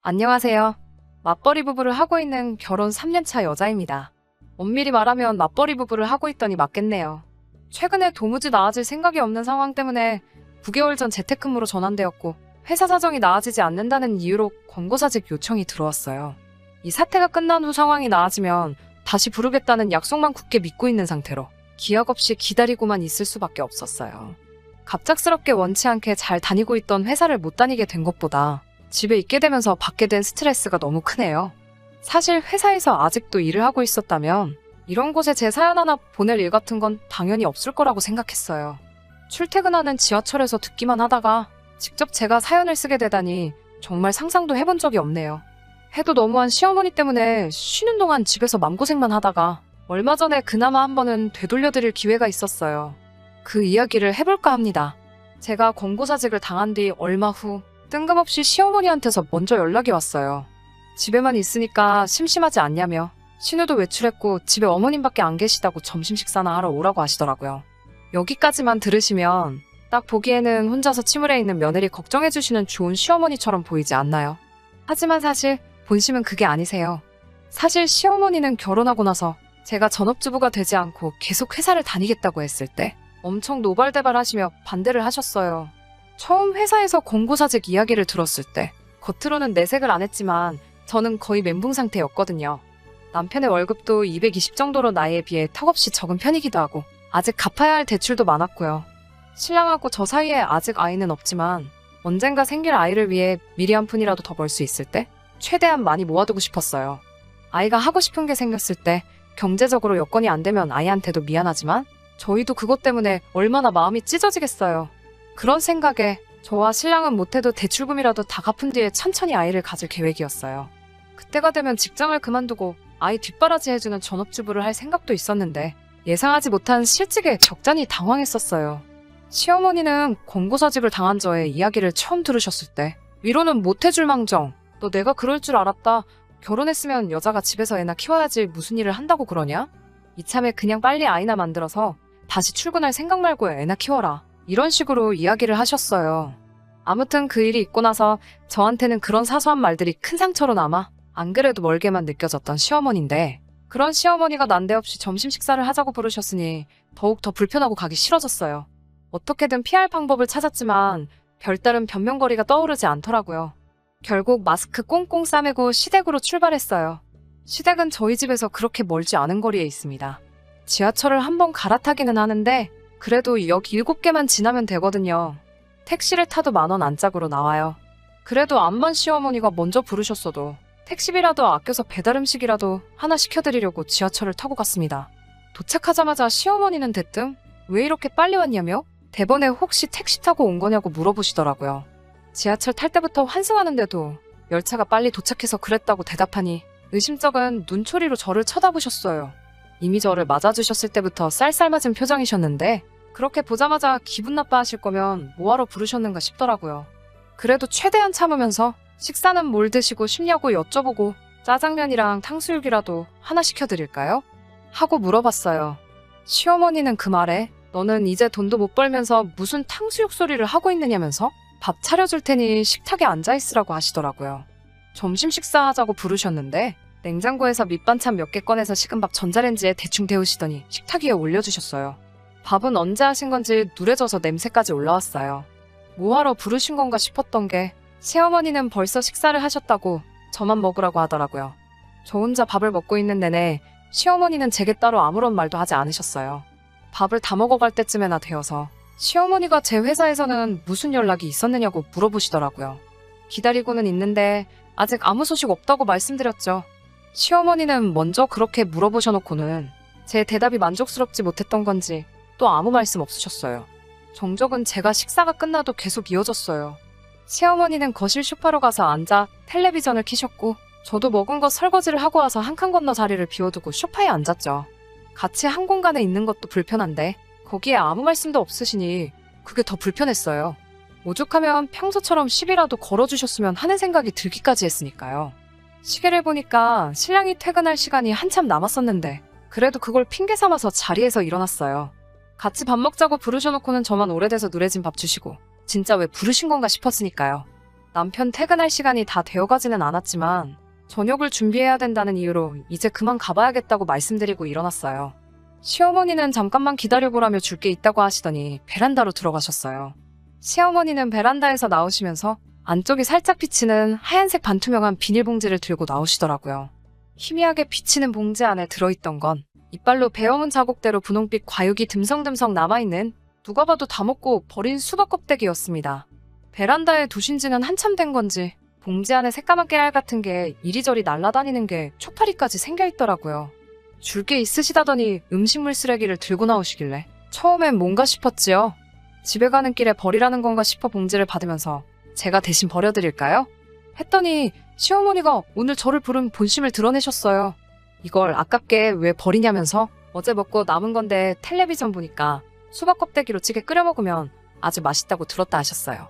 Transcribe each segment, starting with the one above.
안녕하세요. 맞벌이 부부를 하고 있는 결혼 3년차 여자입니다. 엄밀히 말하면 맞벌이 부부를 하고 있더니 맞겠네요. 최근에 도무지 나아질 생각이 없는 상황 때문에 9개월 전 재택근무로 전환되었고 회사 사정이 나아지지 않는다는 이유로 권고사직 요청이 들어왔어요. 이 사태가 끝난 후 상황이 나아지면 다시 부르겠다는 약속만 굳게 믿고 있는 상태로 기약 없이 기다리고만 있을 수밖에 없었어요. 갑작스럽게 원치 않게 잘 다니고 있던 회사를 못 다니게 된 것보다 집에 있게 되면서 받게 된 스트레스가 너무 크네요. 사실 회사에서 아직도 일을 하고 있었다면 이런 곳에 제 사연 하나 보낼 일 같은 건 당연히 없을 거라고 생각했어요. 출퇴근하는 지하철에서 듣기만 하다가 직접 제가 사연을 쓰게 되다니 정말 상상도 해본 적이 없네요. 해도 너무한 시어머니 때문에 쉬는 동안 집에서 맘고생만 하다가 얼마 전에 그나마 한 번은 되돌려드릴 기회가 있었어요. 그 이야기를 해볼까 합니다. 제가 권고사직을 당한 뒤 얼마 후 뜬금없이 시어머니한테서 먼저 연락이 왔어요. 집에만 있으니까 심심하지 않냐며 신우도 외출했고 집에 어머님밖에 안 계시다고 점심 식사나 하러 오라고 하시더라고요. 여기까지만 들으시면 딱 보기에는 혼자서 침울해 있는 며느리 걱정해주시는 좋은 시어머니처럼 보이지 않나요? 하지만 사실 본심은 그게 아니세요. 사실 시어머니는 결혼하고 나서 제가 전업주부가 되지 않고 계속 회사를 다니겠다고 했을 때 엄청 노발대발하시며 반대를 하셨어요. 처음 회사에서 권고사직 이야기를 들었을 때 겉으로는 내색을 안 했지만 저는 거의 멘붕 상태였거든요. 남편의 월급도 220 정도로 나이에 비해 턱없이 적은 편이기도 하고 아직 갚아야 할 대출도 많았고요. 신랑하고 저 사이에 아직 아이는 없지만 언젠가 생길 아이를 위해 미리 한 푼이라도 더 벌 수 있을 때 최대한 많이 모아두고 싶었어요. 아이가 하고 싶은 게 생겼을 때 경제적으로 여건이 안 되면 아이한테도 미안하지만 저희도 그것 때문에 얼마나 마음이 찢어지겠어요. 그런 생각에 저와 신랑은 못해도 대출금이라도 다 갚은 뒤에 천천히 아이를 가질 계획이었어요. 그때가 되면 직장을 그만두고 아이 뒷바라지 해주는 전업주부를 할 생각도 있었는데 예상하지 못한 실직에 적잖이 당황했었어요. 시어머니는 권고사직을 당한 저의 이야기를 처음 들으셨을 때 위로는 못해줄 망정 너 내가 그럴 줄 알았다. 결혼했으면 여자가 집에서 애나 키워야지 무슨 일을 한다고 그러냐? 이참에 그냥 빨리 아이나 만들어서 다시 출근할 생각 말고 애나 키워라. 이런 식으로 이야기를 하셨어요. 아무튼 그 일이 있고 나서 저한테는 그런 사소한 말들이 큰 상처로 남아 안 그래도 멀게만 느껴졌던 시어머니인데 그런 시어머니가 난데없이 점심 식사를 하자고 부르셨으니 더욱 더 불편하고 가기 싫어졌어요. 어떻게든 피할 방법을 찾았지만 별다른 변명거리가 떠오르지 않더라고요. 결국 마스크 꽁꽁 싸매고 시댁으로 출발했어요. 시댁은 저희 집에서 그렇게 멀지 않은 거리에 있습니다. 지하철을 한번 갈아타기는 하는데 그래도 역 7개만 지나면 되거든요. 택시를 타도 10,000원 안짝으로 나와요. 그래도 암만 시어머니가 먼저 부르셨어도 택시비라도 아껴서 배달 음식이라도 하나 시켜드리려고 지하철을 타고 갔습니다. 도착하자마자 시어머니는 대뜸 왜 이렇게 빨리 왔냐며 대번에 혹시 택시 타고 온 거냐고 물어보시더라고요. 지하철 탈 때부터 환승하는데도 열차가 빨리 도착해서 그랬다고 대답하니 의심쩍은 눈초리로 저를 쳐다보셨어요. 이미 저를 맞아주셨을 때부터 쌀쌀맞은 표정이셨는데 그렇게 보자마자 기분 나빠하실 거면 뭐하러 부르셨는가 싶더라고요. 그래도 최대한 참으면서 식사는 뭘 드시고 싶냐고 여쭤보고 짜장면이랑 탕수육이라도 하나 시켜드릴까요? 하고 물어봤어요. 시어머니는 그 말에 너는 이제 돈도 못 벌면서 무슨 탕수육 소리를 하고 있느냐면서 밥 차려줄 테니 식탁에 앉아있으라고 하시더라고요. 점심 식사하자고 부르셨는데 냉장고에서 밑반찬 몇 개 꺼내서 식은 밥 전자레인지에 대충 데우시더니 식탁 위에 올려주셨어요. 밥은 언제 하신 건지 누래져서 냄새까지 올라왔어요. 뭐하러 부르신 건가 싶었던 게 시어머니는 벌써 식사를 하셨다고 저만 먹으라고 하더라고요. 저 혼자 밥을 먹고 있는 내내 시어머니는 제게 따로 아무런 말도 하지 않으셨어요. 밥을 다 먹어갈 때쯤에나 되어서 시어머니가 제 회사에서는 무슨 연락이 있었느냐고 물어보시더라고요. 기다리고는 있는데 아직 아무 소식 없다고 말씀드렸죠. 시어머니는 먼저 그렇게 물어보셔놓고는 제 대답이 만족스럽지 못했던 건지 또 아무 말씀 없으셨어요. 정적은 제가 식사가 끝나도 계속 이어졌어요. 시어머니는 거실 소파로 가서 앉아 텔레비전을 켜셨고 저도 먹은 거 설거지를 하고 와서 한 칸 건너 자리를 비워두고 소파에 앉았죠. 같이 한 공간에 있는 것도 불편한데 거기에 아무 말씀도 없으시니 그게 더 불편했어요. 오죽하면 평소처럼 시비라도 걸어주셨으면 하는 생각이 들기까지 했으니까요. 시계를 보니까 신랑이 퇴근할 시간이 한참 남았었는데 그래도 그걸 핑계 삼아서 자리에서 일어났어요. 같이 밥 먹자고 부르셔놓고는 저만 오래돼서 누래진 밥 주시고 진짜 왜 부르신 건가 싶었으니까요. 남편 퇴근할 시간이 다 되어가지는 않았지만 저녁을 준비해야 된다는 이유로 이제 그만 가봐야겠다고 말씀드리고 일어났어요. 시어머니는 잠깐만 기다려보라며 줄 게 있다고 하시더니 베란다로 들어가셨어요. 시어머니는 베란다에서 나오시면서 안쪽이 살짝 비치는 하얀색 반투명한 비닐봉지를 들고 나오시더라고요. 희미하게 비치는 봉지 안에 들어있던 건 이빨로 베어문 자국대로 분홍빛 과육이 듬성듬성 남아있는 누가 봐도 다 먹고 버린 수박 껍데기였습니다. 베란다에 두신 지는 한참 된 건지 봉지 안에 새까만 깨알 같은 게 이리저리 날아다니는 게 쪽파리까지 생겨있더라고요. 줄 게 있으시다더니 음식물 쓰레기를 들고 나오시길래 처음엔 뭔가 싶었지요. 집에 가는 길에 버리라는 건가 싶어 봉지를 받으면서 제가 대신 버려드릴까요? 했더니 시어머니가 오늘 저를 부른 본심을 드러내셨어요. 이걸 아깝게 왜 버리냐면서 어제 먹고 남은 건데 텔레비전 보니까 수박 껍데기로 찌개 끓여 먹으면 아주 맛있다고 들었다 하셨어요.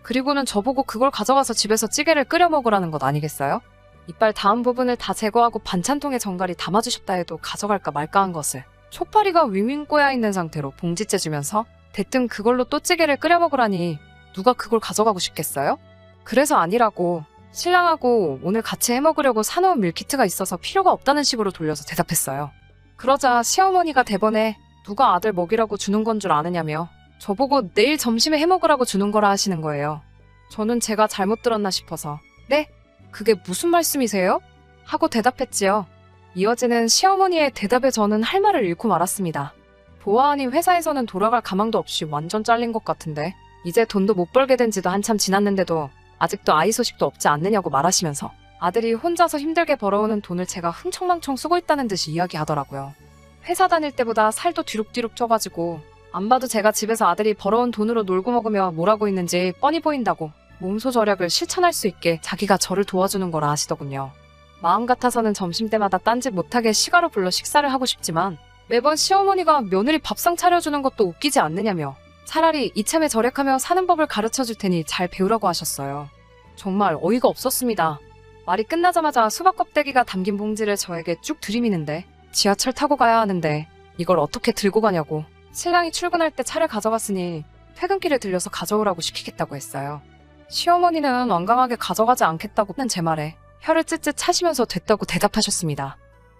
그리고는 저보고 그걸 가져가서 집에서 찌개를 끓여 먹으라는 것 아니겠어요? 이빨 다음 부분을 다 제거하고 반찬통에 정갈이 담아주셨다 해도 가져갈까 말까 한 것을 촉파리가 윙윙 꼬여있는 상태로 봉지째 주면서 대뜸 그걸로 또 찌개를 끓여 먹으라니 누가 그걸 가져가고 싶겠어요? 그래서 아니라고 신랑하고 오늘 같이 해먹으려고 사놓은 밀키트가 있어서 필요가 없다는 식으로 돌려서 대답했어요. 그러자 시어머니가 대번에 누가 아들 먹이라고 주는 건 줄 아느냐며 저보고 내일 점심에 해먹으라고 주는 거라 하시는 거예요. 저는 제가 잘못 들었나 싶어서 네? 그게 무슨 말씀이세요? 하고 대답했지요. 이어지는 시어머니의 대답에 저는 할 말을 잃고 말았습니다. 보아하니 회사에서는 돌아갈 가망도 없이 완전 잘린 것 같은데 이제 돈도 못 벌게 된 지도 한참 지났는데도 아직도 아이 소식도 없지 않느냐고 말하시면서 아들이 혼자서 힘들게 벌어오는 돈을 제가 흥청망청 쓰고 있다는 듯이 이야기하더라고요. 회사 다닐 때보다 살도 뒤룩뒤룩 쪄가지고 안 봐도 제가 집에서 아들이 벌어온 돈으로 놀고 먹으며 뭘 하고 있는지 뻔히 보인다고 몸소 절약을 실천할 수 있게 자기가 저를 도와주는 거라 하시더군요. 마음 같아서는 점심때마다 딴짓 못하게 시가로 불러 식사를 하고 싶지만 매번 시어머니가 며느리 밥상 차려주는 것도 웃기지 않느냐며 차라리 이참에 절약하며 사는 법을 가르쳐줄 테니 잘 배우라고 하셨어요. 정말 어이가 없었습니다. 말이 끝나자마자 수박 껍데기가 담긴 봉지를 저에게 쭉 들이미는데 지하철 타고 가야 하는데 이걸 어떻게 들고 가냐고 신랑이 출근할 때 차를 가져갔으니 퇴근길에 들려서 가져오라고 시키겠다고 했어요. 시어머니는 완강하게 가져가지 않겠다고는 제 말에 혀를 찢찢 차시면서 됐다고 대답하셨습니다.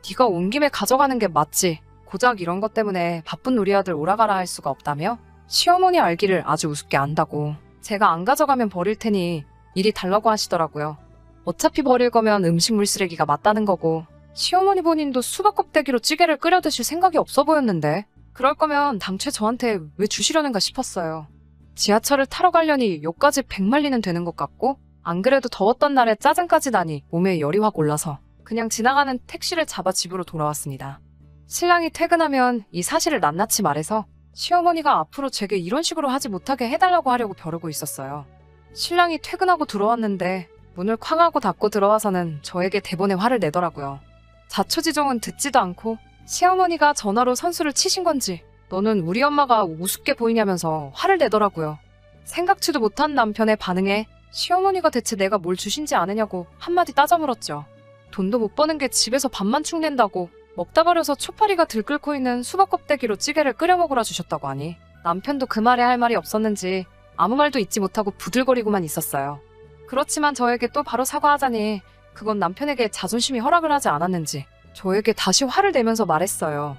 네가 온 김에 가져가는 게 맞지. 고작 이런 것 때문에 바쁜 우리 아들 오라가라 할 수가 없다며 시어머니 알기를 아주 우습게 안다고 제가 안 가져가면 버릴 테니 이리 달라고 하시더라고요. 어차피 버릴 거면 음식물 쓰레기가 맞다는 거고 시어머니 본인도 수박 껍데기로 찌개를 끓여 드실 생각이 없어 보였는데 그럴 거면 당최 저한테 왜 주시려는가 싶었어요. 지하철을 타러 가려니 욕까지 100마리는 되는 것 같고 안 그래도 더웠던 날에 짜증까지 나니 몸에 열이 확 올라서 그냥 지나가는 택시를 잡아 집으로 돌아왔습니다. 신랑이 퇴근하면 이 사실을 낱낱이 말해서 시어머니가 앞으로 제게 이런 식으로 하지 못하게 해달라고 하려고 벼르고 있었어요. 신랑이 퇴근하고 들어왔는데 문을 쾅 하고 닫고 들어와서는 저에게 대본에 화를 내더라고요. 자초지종은 듣지도 않고 시어머니가 전화로 선수를 치신 건지 너는 우리 엄마가 우습게 보이냐면서 화를 내더라고요. 생각지도 못한 남편의 반응에 시어머니가 대체 내가 뭘 주신지 아느냐고 한마디 따져 물었죠. 돈도 못 버는 게 집에서 밥만 축낸다고 먹다 버려서 초파리가 들끓고 있는 수박 껍데기로 찌개를 끓여 먹으라 주셨다고 하니 남편도 그 말에 할 말이 없었는지 아무 말도 잊지 못하고 부들거리고만 있었어요. 그렇지만 저에게 또 바로 사과하자니 그건 남편에게 자존심이 허락을 하지 않았는지 저에게 다시 화를 내면서 말했어요.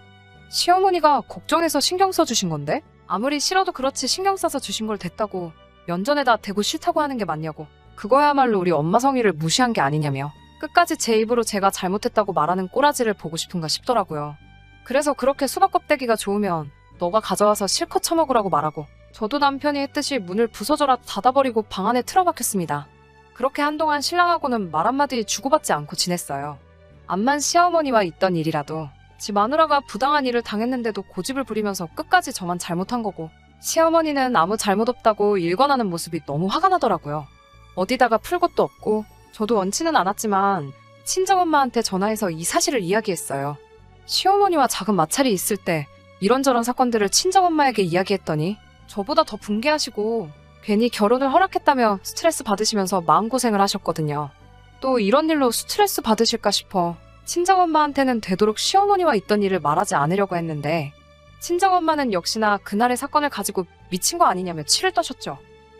시어머니가 걱정해서 신경 써주신 건데 아무리 싫어도 그렇지 신경 써서 주신 걸 됐다고 면전에다 대고 싫다고 하는 게 맞냐고 그거야말로 우리 엄마 성의를 무시한 게 아니냐며 끝까지 제 입으로 제가 잘못했다고 말하는 꼬라지를 보고 싶은가 싶더라고요. 그래서 그렇게 수박 껍데기가 좋으면 너가 가져와서 실컷 처먹으라고 말하고 저도 남편이 했듯이 문을 부서져라 닫아버리고 방 안에 틀어박혔습니다. 그렇게 한동안 신랑하고는 말 한마디 주고받지 않고 지냈어요. 암만 시어머니와 있던 일이라도 지 마누라가 부당한 일을 당했는데도 고집을 부리면서 끝까지 저만 잘못한 거고 시어머니는 아무 잘못 없다고 일관하는 모습이 너무 화가 나더라고요. 어디다가 풀 것도 없고 저도 원치는 않았지만 친정엄마한테 전화해서 이 사실을 이야기했어요. 시어머니와 작은 마찰이 있을 때 이런저런 사건들을 친정엄마에게 이야기했더니 저보다 더 분개하시고 괜히 결혼을 허락했다며 스트레스 받으시면서 마음고생을 하셨거든요. 또 이런 일로 스트레스 받으실까 싶어 친정엄마한테는 되도록 시어머니와 있던 일을 말하지 않으려고 했는데 친정엄마는 역시나 그날의 사건을 가지고 미친 거 아니냐며 치를 떠셨죠.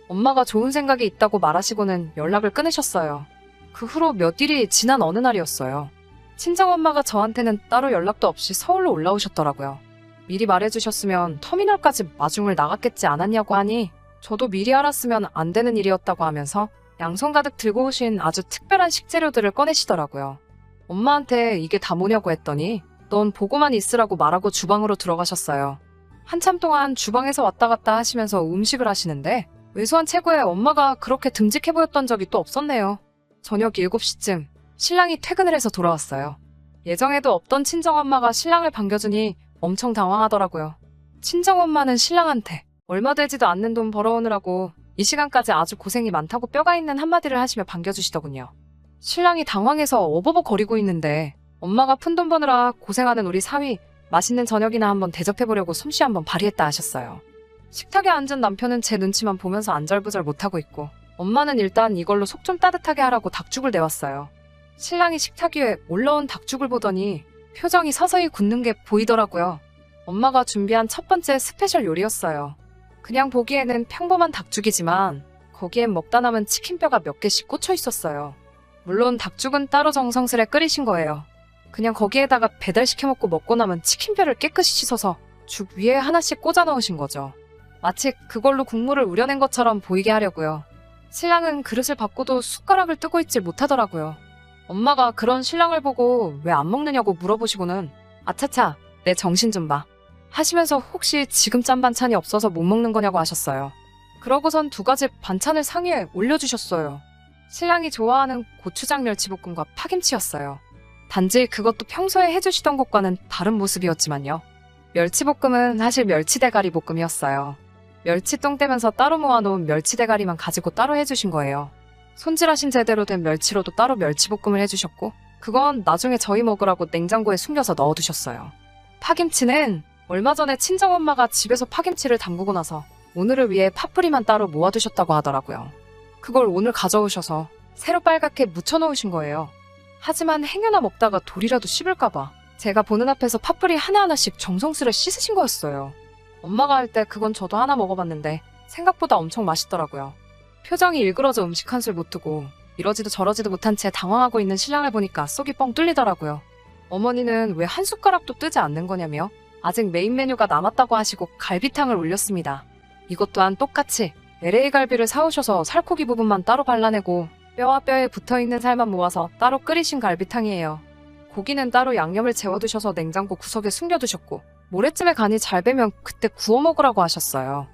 엄마가 좋은 생각이 있다고 말하시고는 연락을 끊으셨어요. 그 후로 몇 일이 지난 어느 날이었어요. 친정엄마가 저한테는 따로 연락도 없이 서울로 올라오셨더라고요. 미리 말해주셨으면 터미널까지 마중을 나갔겠지 않았냐고 하니 저도 미리 알았으면 안 되는 일이었다고 하면서 양손 가득 들고 오신 아주 특별한 식재료들을 꺼내시더라고요. 엄마한테 이게 다 뭐냐고 했더니 넌 보고만 있으라고 말하고 주방으로 들어가셨어요. 한참 동안 주방에서 왔다 갔다 하시면서 음식을 하시는데 외소한 체구에 엄마가 그렇게 듬직해 보였던 적이 또 없었네요. 저녁 7시쯤 신랑이 퇴근을 해서 돌아왔어요. 예정에도 없던 친정엄마가 신랑을 반겨주니 엄청 당황하더라고요. 친정엄마는 신랑한테 얼마 되지도 않는 돈 벌어오느라고 이 시간까지 아주 고생이 많다고 뼈가 있는 한마디를 하시며 반겨주시더군요. 신랑이 당황해서 어버버거리고 있는데 엄마가 푼돈 버느라 고생하는 우리 사위 맛있는 저녁이나 한번 대접해보려고 솜씨 한번 발휘했다 하셨어요. 식탁에 앉은 남편은 제 눈치만 보면서 안절부절 못하고 있고 엄마는 일단 이걸로 속 좀 따뜻하게 하라고 닭죽을 내왔어요. 신랑이 식탁 위에 올라온 닭죽을 보더니 표정이 서서히 굳는 게 보이더라고요. 엄마가 준비한 첫 번째 스페셜 요리였어요. 그냥 보기에는 평범한 닭죽이지만 거기엔 먹다 남은 치킨뼈가 몇 개씩 꽂혀 있었어요. 물론 닭죽은 따로 정성스레 끓이신 거예요. 그냥 거기에다가 배달시켜 먹고 남은 치킨뼈를 깨끗이 씻어서 죽 위에 하나씩 꽂아 넣으신 거죠. 마치 그걸로 국물을 우려낸 것처럼 보이게 하려고요. 신랑은 그릇을 받고도 숟가락을 뜨고 있질 못하더라고요. 엄마가 그런 신랑을 보고 왜 안 먹느냐고 물어보시고는 아차차 내 정신 좀 봐 하시면서 혹시 지금 짠 반찬이 없어서 못 먹는 거냐고 하셨어요. 그러고선 2가지 반찬을 상위에 올려주셨어요. 신랑이 좋아하는 고추장 멸치볶음과 파김치였어요. 단지 그것도 평소에 해주시던 것과는 다른 모습이었지만요. 멸치볶음은 사실 멸치대가리 볶음이었어요. 멸치똥 떼면서 따로 모아놓은 멸치대가리만 가지고 따로 해주신 거예요. 손질하신 제대로 된 멸치로도 따로 멸치볶음을 해주셨고 그건 나중에 저희 먹으라고 냉장고에 숨겨서 넣어두셨어요. 파김치는 얼마 전에 친정엄마가 집에서 파김치를 담그고 나서 오늘을 위해 파뿌리만 따로 모아두셨다고 하더라고요. 그걸 오늘 가져오셔서 새로 빨갛게 묻혀놓으신 거예요. 하지만 행여나 먹다가 돌이라도 씹을까봐 제가 보는 앞에서 파뿌리 하나하나씩 정성스레 씻으신 거였어요. 엄마가 할 때 그건 저도 하나 먹어봤는데 생각보다 엄청 맛있더라고요. 표정이 일그러져 음식 한 술 못 두고 이러지도 저러지도 못한 채 당황하고 있는 신랑을 보니까 속이 뻥 뚫리더라고요. 어머니는 왜 한 숟가락도 뜨지 않는 거냐며 아직 메인 메뉴가 남았다고 하시고 갈비탕을 올렸습니다. 이것 또한 똑같이 LA 갈비를 사오셔서 살코기 부분만 따로 발라내고 뼈와 뼈에 붙어있는 살만 모아서 따로 끓이신 갈비탕이에요. 고기는 따로 양념을 재워두셔서 냉장고 구석에 숨겨두셨고 모레쯤에 간이 잘 배면 그때 구워 먹으라고 하셨어요.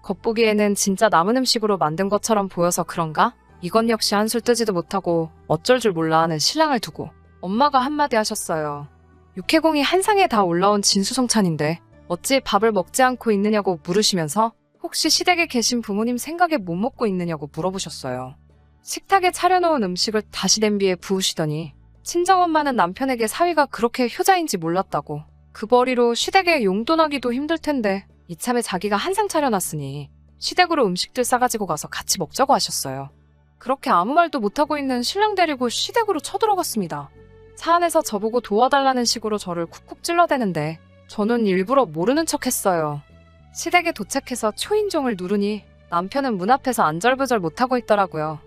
겉보기에는 진짜 남은 음식으로 만든 것처럼 보여서 그런가? 이건 역시 한술 뜨지도 못하고 어쩔 줄 몰라 하는 신랑을 두고 엄마가 한마디 하셨어요. 육해공이 한 상에 다 올라온 진수성찬인데 어찌 밥을 먹지 않고 있느냐고 물으시면서 혹시 시댁에 계신 부모님 생각에 못 먹고 있느냐고 물어보셨어요. 식탁에 차려놓은 음식을 다시 냄비에 부으시더니 친정엄마는 남편에게 사위가 그렇게 효자인지 몰랐다고 그 벌이로 시댁에 용돈하기도 힘들 텐데 이참에 자기가 한 상 차려놨으니 시댁으로 음식들 싸가지고 가서 같이 먹자고 하셨어요. 그렇게 아무 말도 못하고 있는 신랑 데리고 시댁으로 쳐들어갔습니다. 차 안에서 저보고 도와달라는 식으로 저를 쿡쿡 찔러대는데 저는 일부러 모르는 척 했어요. 시댁에 도착해서 초인종을 누르니 남편은 문 앞에서 안절부절 못하고 있더라고요.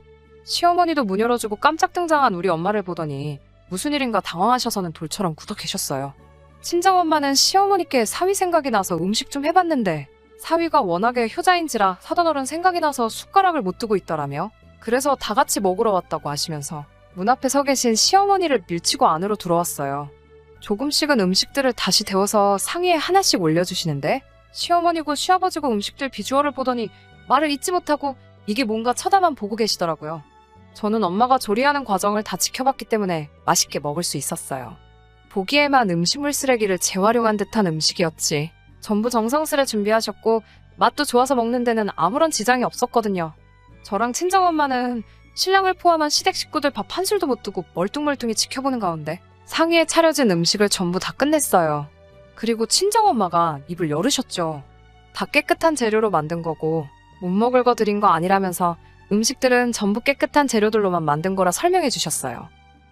시어머니도 문 열어주고 깜짝 등장한 우리 엄마를 보더니 무슨 일인가 당황하셔서는 돌처럼 굳어 계셨어요. 친정엄마는 시어머니께 사위 생각이 나서 음식 좀 해봤는데 사위가 워낙에 효자인지라 사돈어른 생각이 나서 숟가락을 못 두고 있더라며 그래서 다 같이 먹으러 왔다고 하시면서 문 앞에 서 계신 시어머니를 밀치고 안으로 들어왔어요. 조금씩은 음식들을 다시 데워서 상위에 하나씩 올려주시는데 시어머니고 시아버지고 음식들 비주얼을 보더니 말을 잇지 못하고 이게 뭔가 쳐다만 보고 계시더라고요. 저는 엄마가 조리하는 과정을 다 지켜봤기 때문에 맛있게 먹을 수 있었어요. 보기에만 음식물 쓰레기를 재활용한 듯한 음식이었지. 전부 정성스레 준비하셨고 맛도 좋아서 먹는 데는 아무런 지장이 없었거든요. 저랑 친정엄마는 신랑을 포함한 시댁 식구들 밥 한 술도 못 두고 멀뚱멀뚱히 지켜보는 가운데 상위에 차려진 음식을 전부 다 끝냈어요. 그리고 친정엄마가 입을 열으셨죠. 다 깨끗한 재료로 만든 거고 못 먹을 거 드린 거 아니라면서 음식들은 전부 깨끗한 재료들로만 만든 거라 설명해 주셨어요.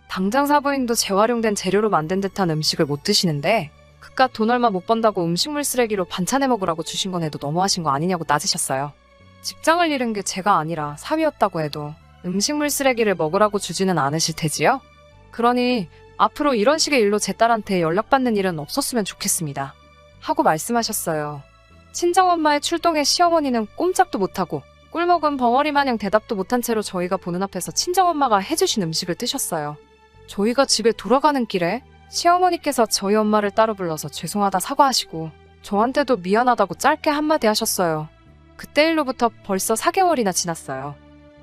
당장 사부인도 재활용된 재료로 만든 듯한 음식을 못 드시는데 그깟 돈 얼마 못 번다고 음식물 쓰레기로 반찬해 먹으라고 주신 건 해도 너무하신 거 아니냐고 따지셨어요. 직장을 잃은 게 제가 아니라 사위였다고 해도 음식물 쓰레기를 먹으라고 주지는 않으실 테지요? 그러니 앞으로 이런 식의 일로 제 딸한테 연락받는 일은 없었으면 좋겠습니다. 하고 말씀하셨어요. 친정엄마의 출동에 시어머니는 꼼짝도 못하고 꿀먹은 벙어리 마냥 대답도 못한 채로 저희가 보는 앞에서 친정엄마가 해주신 음식을 드셨어요. 저희가 집에 돌아가는 길에 시어머니께서 저희 엄마를 따로 불러서 죄송하다 사과하시고 저한테도 미안하다고 짧게 한마디 하셨어요. 그때 일로부터 벌써 4개월이나 지났어요.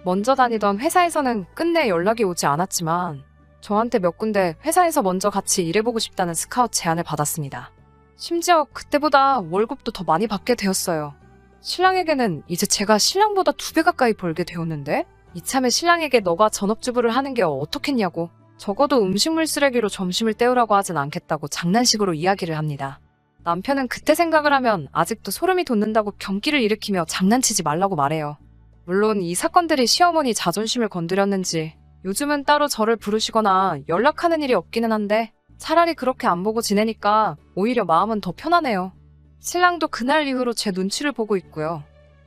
먼저 다니던 회사에서는 끝내 연락이 오지 않았지만 저한테 몇 군데 회사에서 먼저 같이 일해보고 싶다는 스카웃 제안을 받았습니다. 심지어 그때보다 월급도 더 많이 받게 되었어요. 신랑에게는 이제 제가 신랑보다 2배 가까이 벌게 되었는데 이참에 신랑에게 너가 전업주부를 하는 게 어떻겠냐고 적어도 음식물 쓰레기로 점심을 때우라고 하진 않겠다고 장난식으로 이야기를 합니다. 남편은 그때 생각을 하면 아직도 소름이 돋는다고 경기를 일으키며 장난치지 말라고 말해요. 물론 이 사건들이 시어머니 자존심을 건드렸는지 요즘은 따로 저를 부르시거나 연락하는 일이 없기는 한데 차라리 그렇게 안 보고 지내니까 오히려 마음은 더 편하네요. 신랑도 그날 이후로 제 눈치를 보고 있고요.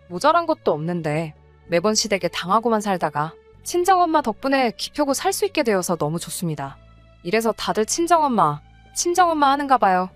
모자란 것도 없는데 매번 시댁에 당하고만 살다가 친정엄마 덕분에 기펴고 살 수 있게 되어서 너무 좋습니다. 이래서 다들 친정엄마 하는가 봐요.